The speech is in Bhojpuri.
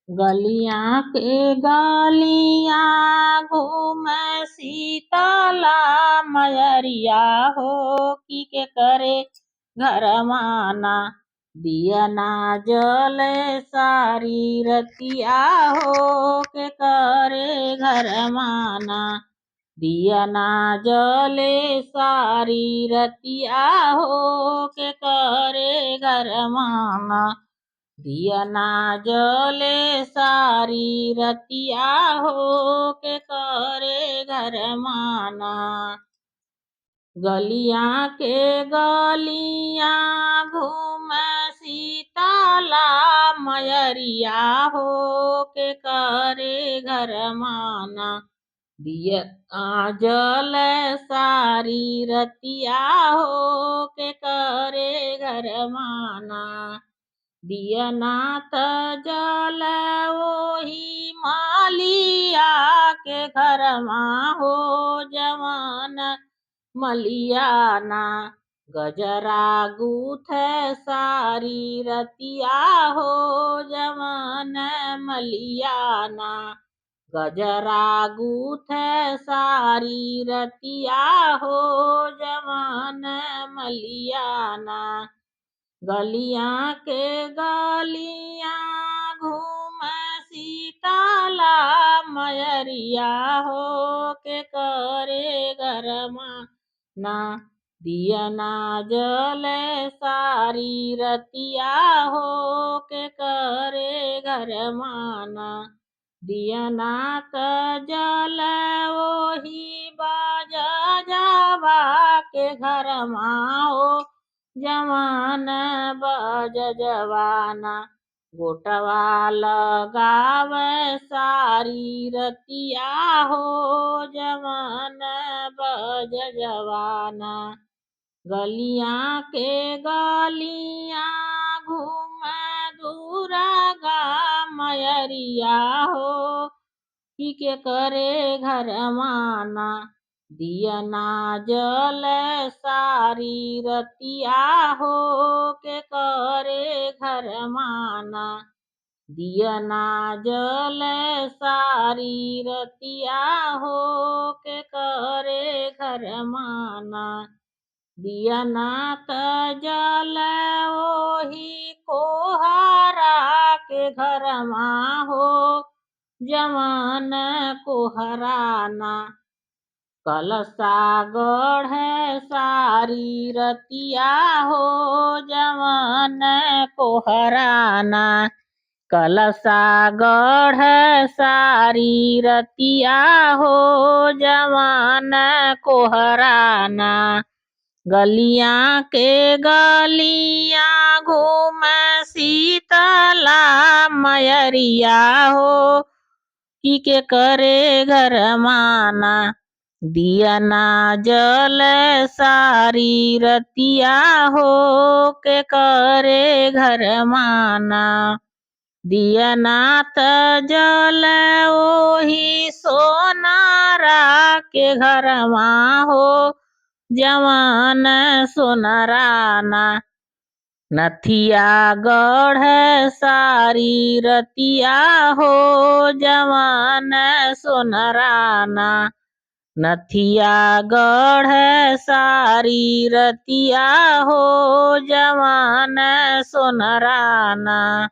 गलियां के गलियां घूमै शीतला मयरिया हो के करे घर माना दियना जले सारी रतिया हो के करे घर माना दियना जले सारी रतिया हो के करे घर माना दियना जले सारी रतिया हो के करे घर माना गलियां के गलियां घूम शीतला मयरिया हो के करे घर माना दिया जल सारी रतिया हो के करे घर माना दियना त जल ओही मालिया के घर हो जवान मलियाना गजरा गूथ सारी रतिया हो जवान मलियाना गजरा गूथ सारी रतिया हो जवान मलियाना गलियां के गलियां घूम शीतला मयरिया हो के करे घर माना दियना जल सारी रतिया हो के करे घर माना दियना त जल ओही बाजा जावा के घर हो जवान बज जवाना गोटवा लगाव सारी रतिया हो जवान बज जवाना गलियां के गलियां घूम दूरागा मयरिया हो के करे घर माना दियना जल सारी रतिया हो के करे घर माना दियना जल सारी रतिया हो के करे घर माना दियना त जल ओही कोहारा के घर हो जवान कोहराना कलसा गढ़ सारी रतिया हो जवान कोहराना कलसा गढ़ सारी रतिया हो जवान कोहराना गलियां के गलियां घूम शीतला मयरिया हो के करे घर माना दियना जल सारी रतिया हो के करे घर माना दियना त जल ओही सोनारा के घर हो जवान सोनराना नथिया गढ़ सारी रतिया हो जवान सोनराना नथिया गढ़ सारी रतिया हो जवान सोनराना।